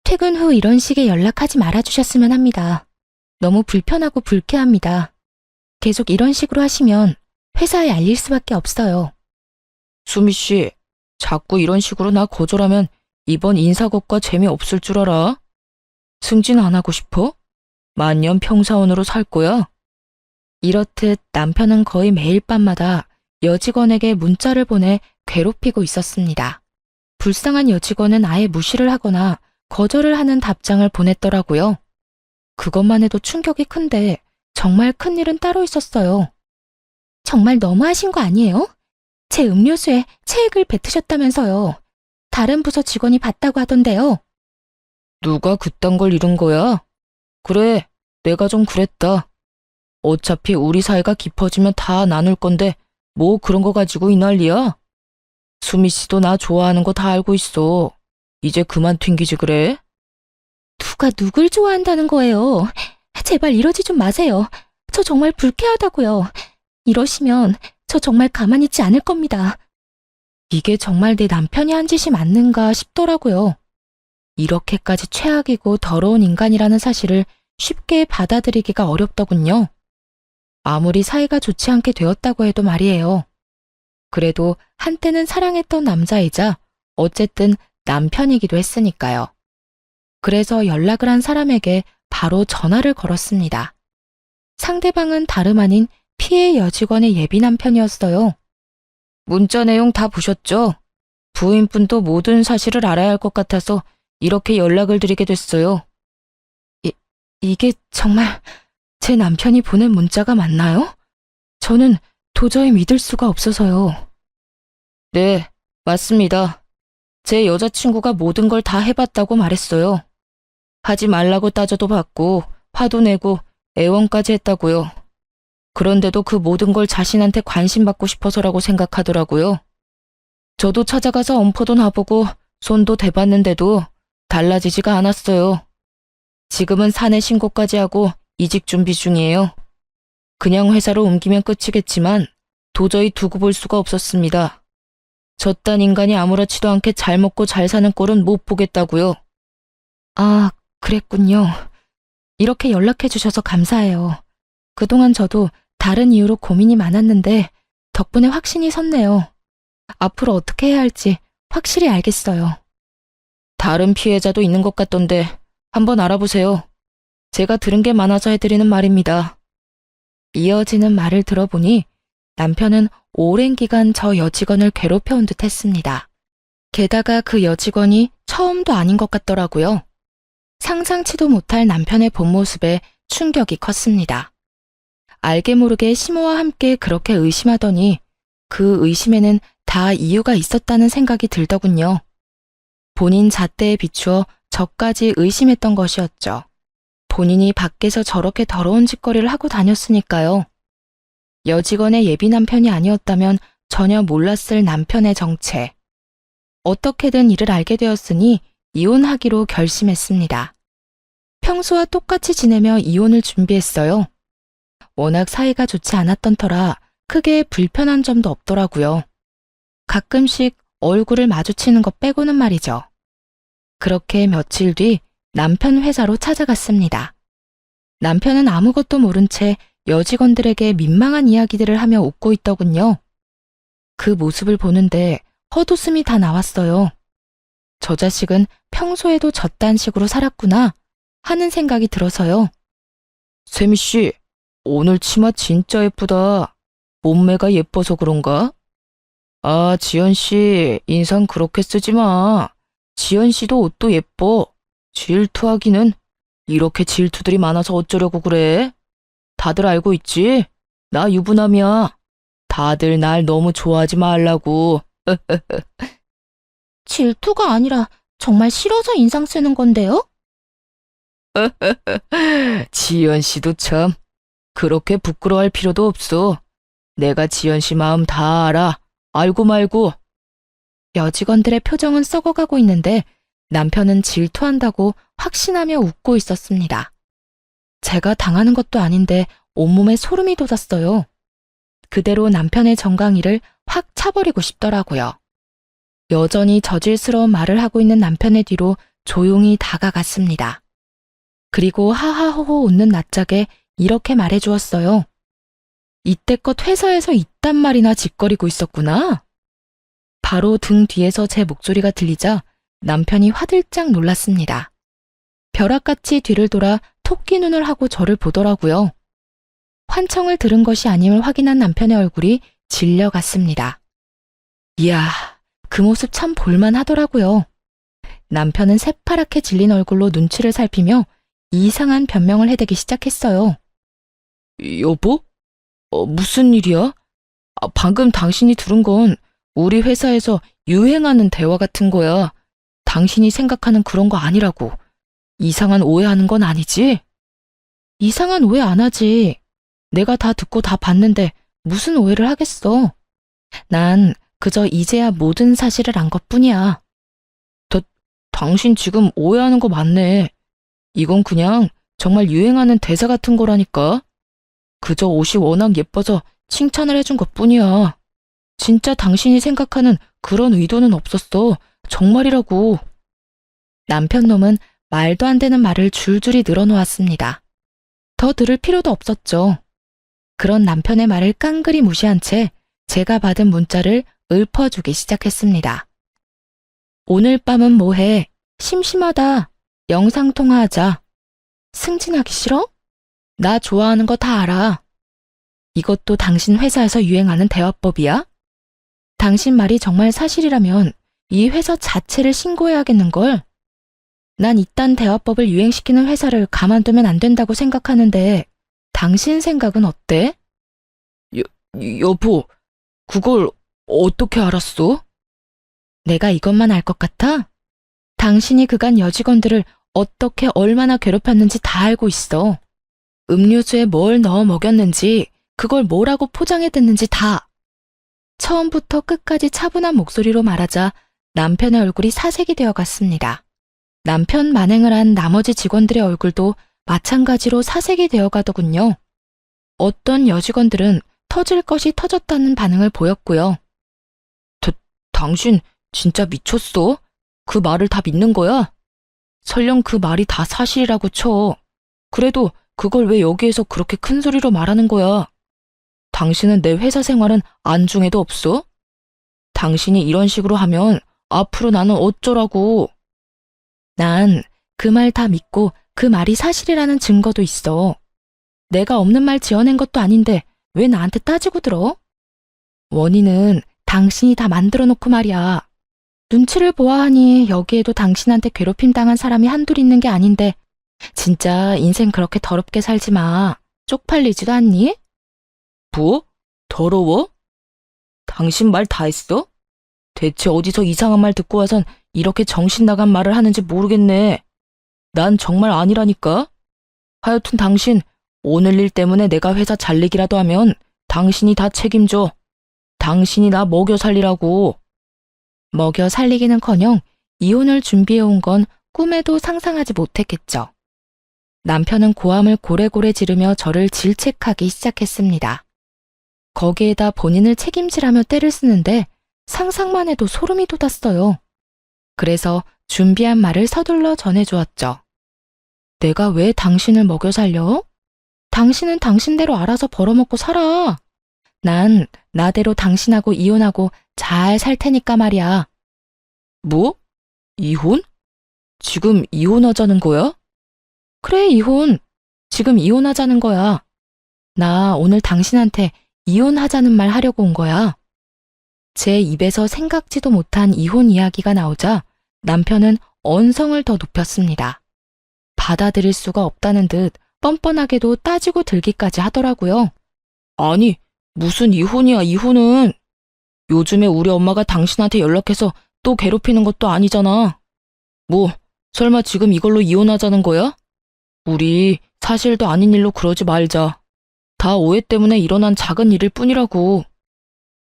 퇴근 후 이런 식의 연락하지 말아주셨으면 합니다. 너무 불편하고 불쾌합니다. 계속 이런 식으로 하시면 회사에 알릴 수밖에 없어요. 수미 씨, 자꾸 이런 식으로 나 거절하면 이번 인사고과 재미없을 줄 알아? 승진 안 하고 싶어? 만년 평사원으로 살 거야? 이렇듯 남편은 거의 매일 밤마다 여직원에게 문자를 보내 괴롭히고 있었습니다. 불쌍한 여직원은 아예 무시를 하거나 거절을 하는 답장을 보냈더라고요. 그것만 해도 충격이 큰데 정말 큰일은 따로 있었어요. 정말 너무하신 거 아니에요? 제 음료수에 체액을 뱉으셨다면서요. 다른 부서 직원이 봤다고 하던데요. 누가 그딴 걸 잃은 거야? 그래, 내가 좀 그랬다. 어차피 우리 사이가 깊어지면 다 나눌 건데 뭐 그런 거 가지고 이 난리야? 수미 씨도 나 좋아하는 거 다 알고 있어. 이제 그만 튕기지 그래? 누가 누굴 좋아한다는 거예요? 제발 이러지 좀 마세요. 저 정말 불쾌하다고요. 이러시면 저 정말 가만히 있지 않을 겁니다. 이게 정말 내 남편이 한 짓이 맞는가 싶더라고요. 이렇게까지 최악이고 더러운 인간이라는 사실을 쉽게 받아들이기가 어렵더군요. 아무리 사이가 좋지 않게 되었다고 해도 말이에요. 그래도 한때는 사랑했던 남자이자 어쨌든 남편이기도 했으니까요. 그래서 연락을 한 사람에게 바로 전화를 걸었습니다. 상대방은 다름 아닌 피해 여직원의 예비 남편이었어요. 문자 내용 다 보셨죠? 부인분도 모든 사실을 알아야 할 것 같아서 이렇게 연락을 드리게 됐어요. 이게 정말 제 남편이 보낸 문자가 맞나요? 저는 도저히 믿을 수가 없어서요. 네, 맞습니다. 제 여자친구가 모든 걸 다 해봤다고 말했어요. 하지 말라고 따져도 받고 화도 내고 애원까지 했다고요. 그런데도 그 모든 걸 자신한테 관심받고 싶어서라고 생각하더라고요. 저도 찾아가서 엄포도 놔보고 손도 대봤는데도 달라지지가 않았어요. 지금은 사내 신고까지 하고 이직 준비 중이에요. 그냥 회사로 옮기면 끝이겠지만 도저히 두고 볼 수가 없었습니다. 저딴 인간이 아무렇지도 않게 잘 먹고 잘 사는 꼴은 못 보겠다고요. 아, 그랬군요. 이렇게 연락해 주셔서 감사해요. 그동안 저도 다른 이유로 고민이 많았는데 덕분에 확신이 섰네요. 앞으로 어떻게 해야 할지 확실히 알겠어요. 다른 피해자도 있는 것 같던데 한번 알아보세요. 제가 들은 게 많아서 해드리는 말입니다. 이어지는 말을 들어보니 남편은 오랜 기간 저 여직원을 괴롭혀온 듯 했습니다. 게다가 그 여직원이 처음도 아닌 것 같더라고요. 상상치도 못할 남편의 본 모습에 충격이 컸습니다. 알게 모르게 시모와 함께 그렇게 의심하더니 그 의심에는 다 이유가 있었다는 생각이 들더군요. 본인 잣대에 비추어 저까지 의심했던 것이었죠. 본인이 밖에서 저렇게 더러운 짓거리를 하고 다녔으니까요. 여직원의 예비 남편이 아니었다면 전혀 몰랐을 남편의 정체. 어떻게든 이를 알게 되었으니 이혼하기로 결심했습니다. 평소와 똑같이 지내며 이혼을 준비했어요. 워낙 사이가 좋지 않았던 터라 크게 불편한 점도 없더라고요. 가끔씩 얼굴을 마주치는 것 빼고는 말이죠. 그렇게 며칠 뒤 남편 회사로 찾아갔습니다. 남편은 아무것도 모른 채 여직원들에게 민망한 이야기들을 하며 웃고 있더군요. 그 모습을 보는데 헛웃음이 다 나왔어요. 저 자식은 평소에도 저딴 식으로 살았구나 하는 생각이 들어서요. 세미 씨, 오늘 치마 진짜 예쁘다. 몸매가 예뻐서 그런가? 아, 지연 씨, 인상 그렇게 쓰지 마. 지연 씨도 옷도 예뻐. 질투하기는. 이렇게 질투들이 많아서 어쩌려고 그래? 다들 알고 있지? 나 유부남이야. 다들 날 너무 좋아하지 말라고. 질투가 아니라 정말 싫어서 인상 쓰는 건데요? 지연 씨도 참. 그렇게 부끄러워할 필요도 없어. 내가 지연 씨 마음 다 알아. 알고 말고. 여직원들의 표정은 썩어가고 있는데 남편은 질투한다고 확신하며 웃고 있었습니다. 제가 당하는 것도 아닌데 온몸에 소름이 돋았어요. 그대로 남편의 정강이를 확 차버리고 싶더라고요. 여전히 저질스러운 말을 하고 있는 남편의 뒤로 조용히 다가갔습니다. 그리고 하하호호 웃는 낯짝에 이렇게 말해주었어요. 이때껏 회사에서 이딴 말이나 짓거리고 있었구나. 바로 등 뒤에서 제 목소리가 들리자 남편이 화들짝 놀랐습니다. 벼락같이 뒤를 돌아 토끼 눈을 하고 저를 보더라고요. 환청을 들은 것이 아님을 확인한 남편의 얼굴이 질려갔습니다. 이야, 그 모습 참 볼만하더라고요. 남편은 새파랗게 질린 얼굴로 눈치를 살피며 이상한 변명을 해대기 시작했어요. 여보? 무슨 일이야? 방금 당신이 들은 건 우리 회사에서 유행하는 대화 같은 거야. 당신이 생각하는 그런 거 아니라고. 이상한 오해하는 건 아니지? 이상한 오해 안 하지. 내가 다 듣고 다 봤는데 무슨 오해를 하겠어. 난 그저 이제야 모든 사실을 안 것뿐이야. 당신 지금 오해하는 거 맞네. 이건 그냥 정말 유행하는 대사 같은 거라니까. 그저 옷이 워낙 예뻐서 칭찬을 해준 것뿐이야. 진짜 당신이 생각하는 그런 의도는 없었어. 정말이라고. 남편 놈은 말도 안 되는 말을 줄줄이 늘어놓았습니다. 더 들을 필요도 없었죠. 그런 남편의 말을 깡그리 무시한 채 제가 받은 문자를 읊어주기 시작했습니다. 오늘 밤은 뭐해? 심심하다. 영상통화하자. 승진하기 싫어? 나 좋아하는 거 다 알아. 이것도 당신 회사에서 유행하는 대화법이야? 당신 말이 정말 사실이라면 이 회사 자체를 신고해야겠는걸? 난 이딴 대화법을 유행시키는 회사를 가만두면 안 된다고 생각하는데 당신 생각은 어때? 여보, 그걸 어떻게 알았어? 내가 이것만 알 것 같아? 당신이 그간 여직원들을 어떻게 얼마나 괴롭혔는지 다 알고 있어. 음료수에 뭘 넣어 먹였는지, 그걸 뭐라고 포장해댔는지 다. 처음부터 끝까지 차분한 목소리로 말하자 남편의 얼굴이 사색이 되어 갔습니다. 남편 만행을 한 나머지 직원들의 얼굴도 마찬가지로 사색이 되어 가더군요. 어떤 여직원들은 터질 것이 터졌다는 반응을 보였고요. 당신 진짜 미쳤어? 그 말을 다 믿는 거야? 설령 그 말이 다 사실이라고 쳐. 그래도 그걸 왜 여기에서 그렇게 큰 소리로 말하는 거야? 당신은 내 회사 생활은 안중에도 없어? 당신이 이런 식으로 하면 앞으로 나는 어쩌라고. 난 그 말 다 믿고 그 말이 사실이라는 증거도 있어. 내가 없는 말 지어낸 것도 아닌데 왜 나한테 따지고 들어? 원인은 당신이 다 만들어 놓고 말이야. 눈치를 보아하니 여기에도 당신한테 괴롭힘 당한 사람이 한둘 있는 게 아닌데 진짜 인생 그렇게 더럽게 살지 마. 쪽팔리지도 않니? 뭐? 더러워? 당신 말 다 했어? 대체 어디서 이상한 말 듣고 와선 이렇게 정신 나간 말을 하는지 모르겠네. 난 정말 아니라니까. 하여튼 당신 오늘 일 때문에 내가 회사 잘리기라도 하면 당신이 다 책임져. 당신이 나 먹여 살리라고. 먹여 살리기는커녕 이혼을 준비해온 건 꿈에도 상상하지 못했겠죠. 남편은 고함을 고래고래 지르며 저를 질책하기 시작했습니다. 거기에다 본인을 책임지라며 떼를 쓰는데 상상만 해도 소름이 돋았어요. 그래서 준비한 말을 서둘러 전해주었죠. 내가 왜 당신을 먹여 살려? 당신은 당신대로 알아서 벌어먹고 살아. 난 나대로 당신하고 이혼하고 잘 살 테니까 말이야. 뭐? 이혼? 지금 이혼하자는 거야? 그래, 이혼. 지금 이혼하자는 거야. 나 오늘 당신한테 이혼하자는 말 하려고 온 거야. 제 입에서 생각지도 못한 이혼 이야기가 나오자 남편은 언성을 더 높였습니다. 받아들일 수가 없다는 듯 뻔뻔하게도 따지고 들기까지 하더라고요. 아니, 무슨 이혼이야, 이혼은. 요즘에 우리 엄마가 당신한테 연락해서 또 괴롭히는 것도 아니잖아. 뭐, 설마 지금 이걸로 이혼하자는 거야? 우리 사실도 아닌 일로 그러지 말자. 다 오해 때문에 일어난 작은 일일 뿐이라고.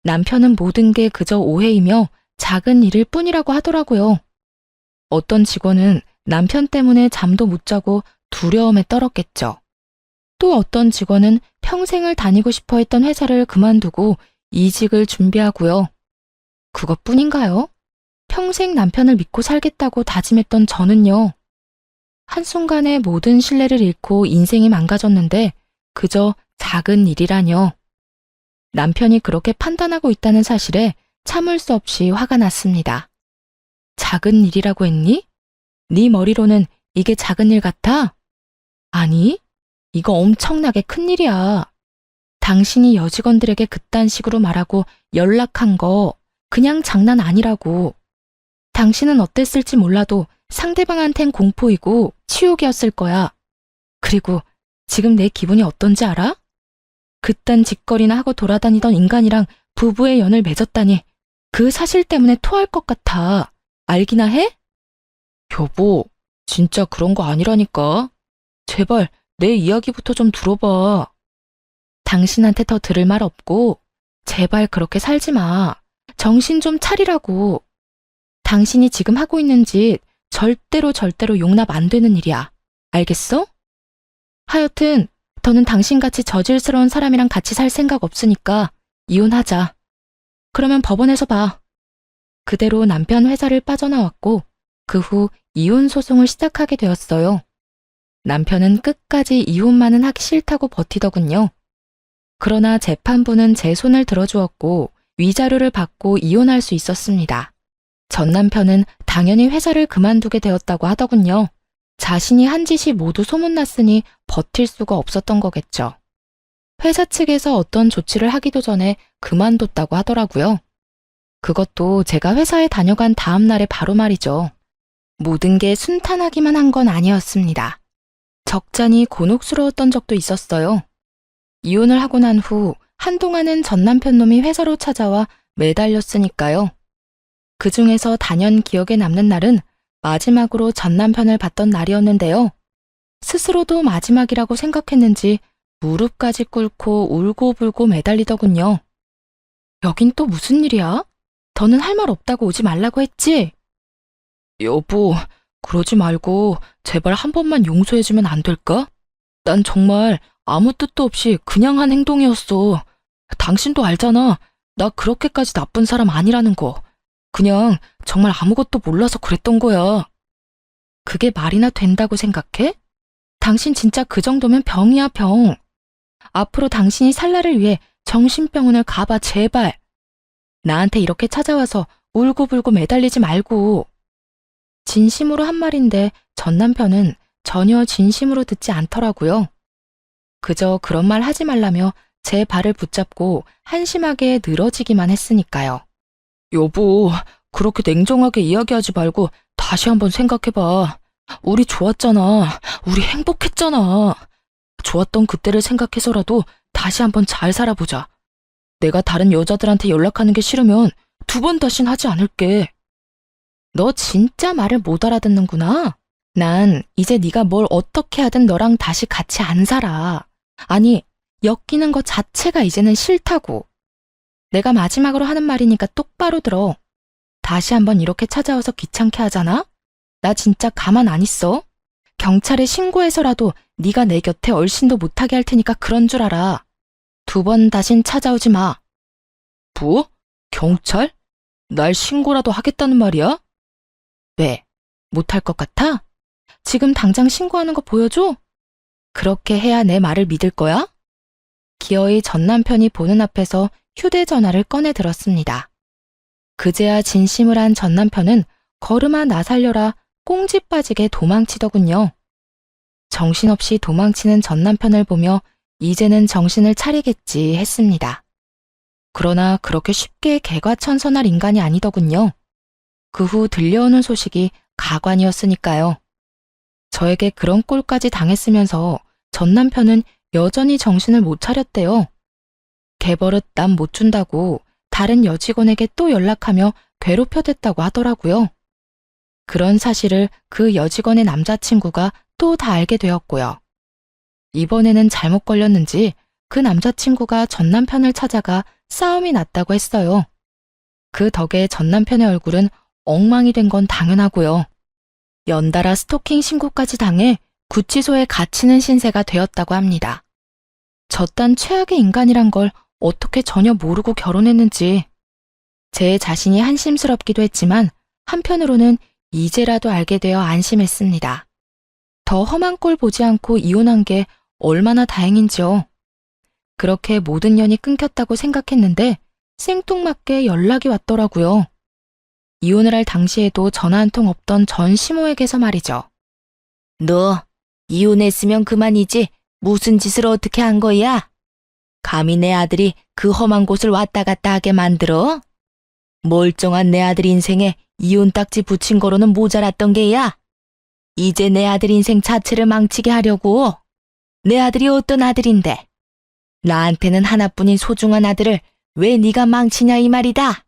남편은 모든 게 그저 오해이며 작은 일일 뿐이라고 하더라고요. 어떤 직원은 남편 때문에 잠도 못 자고 두려움에 떨었겠죠. 또 어떤 직원은 평생을 다니고 싶어 했던 회사를 그만두고 이직을 준비하고요. 그것뿐인가요? 평생 남편을 믿고 살겠다고 다짐했던 저는요. 한순간에 모든 신뢰를 잃고 인생이 망가졌는데 그저 작은 일이라뇨. 남편이 그렇게 판단하고 있다는 사실에 참을 수 없이 화가 났습니다. 작은 일이라고 했니? 네 머리로는 이게 작은 일 같아? 아니, 이거 엄청나게 큰 일이야. 당신이 여직원들에게 그딴 식으로 말하고 연락한 거 그냥 장난 아니라고. 당신은 어땠을지 몰라도 상대방한텐 공포이고 치욕이었을 거야. 그리고 지금 내 기분이 어떤지 알아? 그딴 짓거리나 하고 돌아다니던 인간이랑 부부의 연을 맺었다니 그 사실 때문에 토할 것 같아. 알기나 해? 여보, 진짜 그런 거 아니라니까. 제발 내 이야기부터 좀 들어봐. 당신한테 더 들을 말 없고 제발 그렇게 살지 마. 정신 좀 차리라고. 당신이 지금 하고 있는 짓 절대로 용납 안 되는 일이야. 알겠어? 하여튼 더는 당신같이 저질스러운 사람이랑 같이 살 생각 없으니까 이혼하자. 그러면 법원에서 봐. 그대로 남편 회사를 빠져나왔고 그 후 이혼 소송을 시작하게 되었어요. 남편은 끝까지 이혼만은 하기 싫다고 버티더군요. 그러나 재판부는 제 손을 들어주었고 위자료를 받고 이혼할 수 있었습니다. 전 남편은 당연히 회사를 그만두게 되었다고 하더군요. 자신이 한 짓이 모두 소문났으니 버틸 수가 없었던 거겠죠. 회사 측에서 어떤 조치를 하기도 전에 그만뒀다고 하더라고요. 그것도 제가 회사에 다녀간 다음 날에 바로 말이죠. 모든 게 순탄하기만 한 건 아니었습니다. 적잖이 곤혹스러웠던 적도 있었어요. 이혼을 하고 난 후 한동안은 전 남편 놈이 회사로 찾아와 매달렸으니까요. 그 중에서 단연 기억에 남는 날은 마지막으로 전 남편을 봤던 날이었는데요. 스스로도 마지막이라고 생각했는지 무릎까지 꿇고 울고불고 매달리더군요. 여긴 또 무슨 일이야? 더는 할 말 없다고 오지 말라고 했지? 여보, 그러지 말고 제발 한 번만 용서해주면 안 될까? 난 정말 아무 뜻도 없이 그냥 한 행동이었어. 당신도 알잖아. 나 그렇게까지 나쁜 사람 아니라는 거. 그냥 정말 아무것도 몰라서 그랬던 거야. 그게 말이나 된다고 생각해? 당신 진짜 그 정도면 병이야, 병. 앞으로 당신이 살 날을 위해 정신병원을 가봐, 제발. 나한테 이렇게 찾아와서 울고불고 매달리지 말고. 진심으로 한 말인데 전 남편은 전혀 진심으로 듣지 않더라고요. 그저 그런 말 하지 말라며 제 발을 붙잡고 한심하게 늘어지기만 했으니까요. 여보, 그렇게 냉정하게 이야기하지 말고 다시 한번 생각해봐. 우리 좋았잖아. 우리 행복했잖아. 좋았던 그때를 생각해서라도 다시 한번 잘 살아보자. 내가 다른 여자들한테 연락하는 게 싫으면 2번 다신 하지 않을게. 너 진짜 말을 못 알아듣는구나. 난 이제 네가 뭘 어떻게 하든 너랑 다시 같이 안 살아. 아니, 엮이는 것 자체가 이제는 싫다고. 내가 마지막으로 하는 말이니까 똑바로 들어. 다시 한번 이렇게 찾아와서 귀찮게 하잖아? 나 진짜 가만 안 있어. 경찰에 신고해서라도 네가 내 곁에 얼씬도 못하게 할 테니까 그런 줄 알아. 2번 다신 찾아오지 마. 뭐? 경찰? 날 신고라도 하겠다는 말이야? 왜? 못할 것 같아? 지금 당장 신고하는 거 보여줘? 그렇게 해야 내 말을 믿을 거야? 기어이 전 남편이 보는 앞에서 휴대전화를 꺼내 들었습니다. 그제야 진심을 한 전 남편은 걸음아 나 살려라 꽁지 빠지게 도망치더군요. 정신없이 도망치는 전 남편을 보며 이제는 정신을 차리겠지 했습니다. 그러나 그렇게 쉽게 개과천선할 인간이 아니더군요. 그 후 들려오는 소식이 가관이었으니까요. 저에게 그런 꼴까지 당했으면서 전 남편은 여전히 정신을 못 차렸대요. 개버릇 남 못 준다고 다른 여직원에게 또 연락하며 괴롭혀댔다고 하더라고요. 그런 사실을 그 여직원의 남자친구가 또 다 알게 되었고요. 이번에는 잘못 걸렸는지 그 남자친구가 전 남편을 찾아가 싸움이 났다고 했어요. 그 덕에 전 남편의 얼굴은 엉망이 된 건 당연하고요. 연달아 스토킹 신고까지 당해 구치소에 갇히는 신세가 되었다고 합니다. 저딴 최악의 인간이란 걸 어떻게 전혀 모르고 결혼했는지 제 자신이 한심스럽기도 했지만 한편으로는 이제라도 알게 되어 안심했습니다. 더 험한 꼴 보지 않고 이혼한 게 얼마나 다행인지요. 그렇게 모든 연이 끊겼다고 생각했는데 생뚱맞게 연락이 왔더라고요. 이혼을 할 당시에도 전화 한 통 없던 전 시모에게서 말이죠. 너 이혼했으면 그만이지 무슨 짓을 어떻게 한 거야? 감히 내 아들이 그 험한 곳을 왔다 갔다 하게 만들어? 멀쩡한 내 아들 인생에 이혼 딱지 붙인 거로는 모자랐던 게야. 이제 내 아들 인생 자체를 망치게 하려고. 내 아들이 어떤 아들인데? 나한테는 하나뿐인 소중한 아들을 왜 네가 망치냐 이 말이다.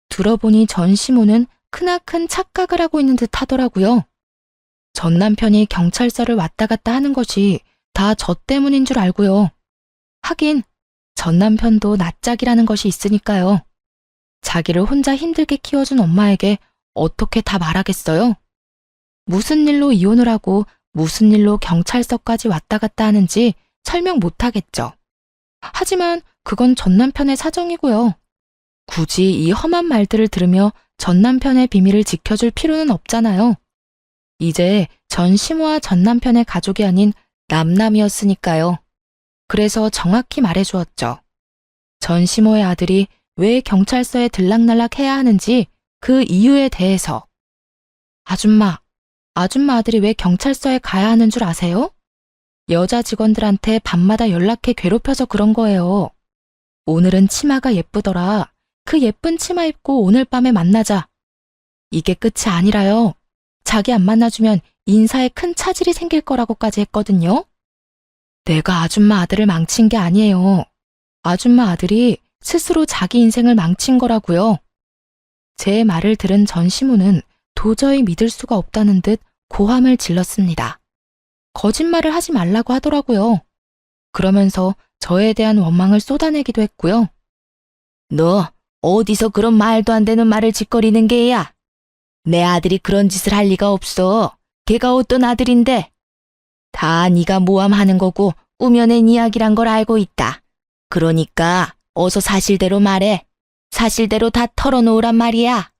들어보니 전 시모는 크나큰 착각을 하고 있는 듯 하더라고요. 전 남편이 경찰서를 왔다 갔다 하는 것이 다 저 때문인 줄 알고요. 하긴 전 남편도 낯짝이라는 것이 있으니까요. 자기를 혼자 힘들게 키워준 엄마에게 어떻게 다 말하겠어요? 무슨 일로 이혼을 하고 무슨 일로 경찰서까지 왔다 갔다 하는지 설명 못하겠죠. 하지만 그건 전 남편의 사정이고요. 굳이 이 험한 말들을 들으며 전 남편의 비밀을 지켜줄 필요는 없잖아요. 이제 전 시모와 전 남편의 가족이 아닌 남남이었으니까요. 그래서 정확히 말해주었죠. 전 시모의 아들이 왜 경찰서에 들락날락 해야 하는지 그 이유에 대해서. 아줌마 아들이 왜 경찰서에 가야 하는 줄 아세요? 여자 직원들한테 밤마다 연락해 괴롭혀서 그런 거예요. 오늘은 치마가 예쁘더라. 그 예쁜 치마 입고 오늘 밤에 만나자. 이게 끝이 아니라요. 자기 안 만나주면 인사에 큰 차질이 생길 거라고까지 했거든요. 내가 아줌마 아들을 망친 게 아니에요. 아줌마 아들이 스스로 자기 인생을 망친 거라고요. 제 말을 들은 전 시모는 도저히 믿을 수가 없다는 듯 고함을 질렀습니다. 거짓말을 하지 말라고 하더라고요. 그러면서 저에 대한 원망을 쏟아내기도 했고요. 너 어디서 그런 말도 안 되는 말을 짓거리는 게야? 내 아들이 그런 짓을 할 리가 없어. 걔가 어떤 아들인데? 다 네가 모함하는 거고 우며낸 이야기란 걸 알고 있다. 그러니까 어서 사실대로 말해. 사실대로 다 털어놓으란 말이야.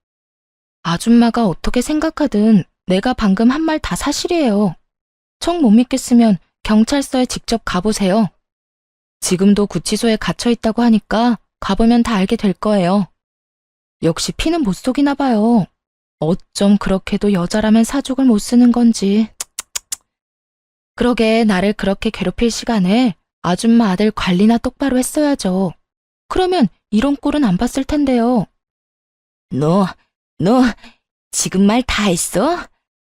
아줌마가 어떻게 생각하든 내가 방금 한 말 다 사실이에요. 정 못 믿겠으면 경찰서에 직접 가보세요. 지금도 구치소에 갇혀 있다고 하니까 가보면 다 알게 될 거예요. 역시 피는 못 속이나 봐요. 어쩜 그렇게도 여자라면 사족을 못 쓰는 건지. 그러게 나를 그렇게 괴롭힐 시간에 아줌마 아들 관리나 똑바로 했어야죠. 그러면 이런 꼴은 안 봤을 텐데요. 너 지금 말 다 했어?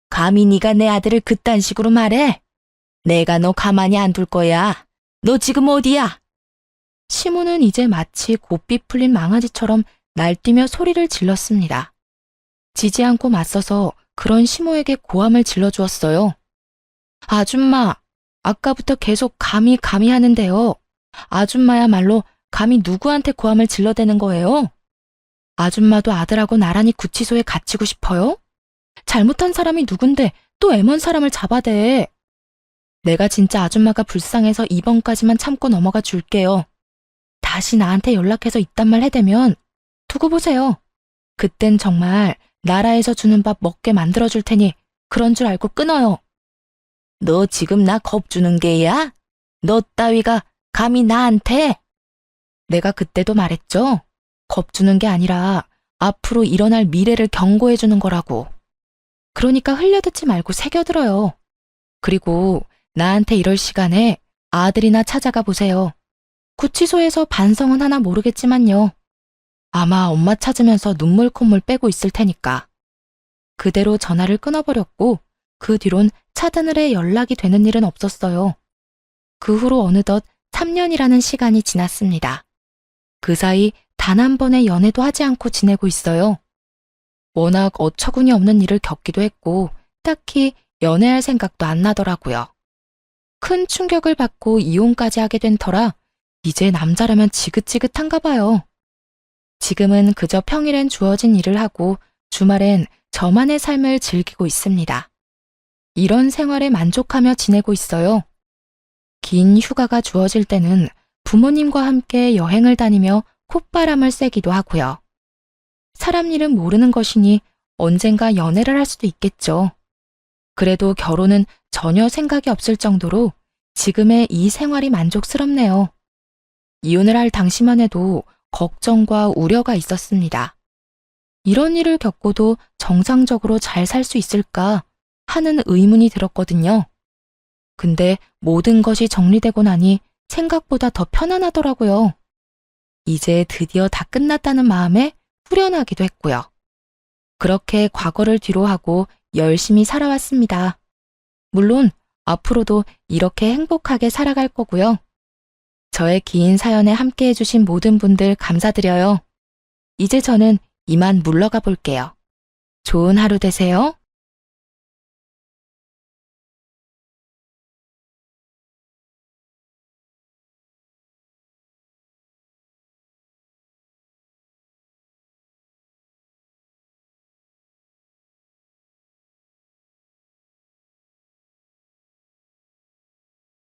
감히 네가 내 아들을 그딴 식으로 말해? 내가 너 가만히 안 둘 거야. 너 지금 어디야? 시모는 이제 마치 고삐 풀린 망아지처럼 날뛰며 소리를 질렀습니다. 지지 않고 맞서서 그런 시모에게 고함을 질러주었어요. 아줌마, 아까부터 계속 감히 하는데요. 아줌마야말로 감히 누구한테 고함을 질러대는 거예요? 아줌마도 아들하고 나란히 구치소에 갇히고 싶어요? 잘못한 사람이 누군데 또 애먼 사람을 잡아대. 내가 진짜 아줌마가 불쌍해서 이번까지만 참고 넘어가 줄게요. 다시 나한테 연락해서 이딴 말 해대면 두고 보세요. 그땐 정말 나라에서 주는 밥 먹게 만들어줄 테니 그런 줄 알고 끊어요. 너 지금 나 겁주는 게야? 너 따위가 감히 나한테? 내가 그때도 말했죠? 겁주는 게 아니라 앞으로 일어날 미래를 경고해주는 거라고. 그러니까 흘려듣지 말고 새겨들어요. 그리고 나한테 이럴 시간에 아들이나 찾아가 보세요. 구치소에서 반성은 하나 모르겠지만요. 아마 엄마 찾으면서 눈물 콧물 빼고 있을 테니까. 그대로 전화를 끊어버렸고 그 뒤론 차드늘에 연락이 되는 일은 없었어요. 그 후로 어느덧 3년이라는 시간이 지났습니다. 그 사이 단 한 번의 연애도 하지 않고 지내고 있어요. 워낙 어처구니 없는 일을 겪기도 했고 딱히 연애할 생각도 안 나더라고요. 큰 충격을 받고 이혼까지 하게 된 터라 이제 남자라면 지긋지긋한가 봐요. 지금은 그저 평일엔 주어진 일을 하고 주말엔 저만의 삶을 즐기고 있습니다. 이런 생활에 만족하며 지내고 있어요. 긴 휴가가 주어질 때는 부모님과 함께 여행을 다니며 콧바람을 쐬기도 하고요. 사람 일은 모르는 것이니 언젠가 연애를 할 수도 있겠죠. 그래도 결혼은 전혀 생각이 없을 정도로 지금의 이 생활이 만족스럽네요. 이혼을 할 당시만 해도 걱정과 우려가 있었습니다. 이런 일을 겪고도 정상적으로 잘 살 수 있을까 하는 의문이 들었거든요. 근데 모든 것이 정리되고 나니 생각보다 더 편안하더라고요. 이제 드디어 다 끝났다는 마음에 후련하기도 했고요. 그렇게 과거를 뒤로하고 열심히 살아왔습니다. 물론 앞으로도 이렇게 행복하게 살아갈 거고요. 저의 긴 사연에 함께 해주신 모든 분들 감사드려요. 이제 저는 이만 물러가 볼게요. 좋은 하루 되세요.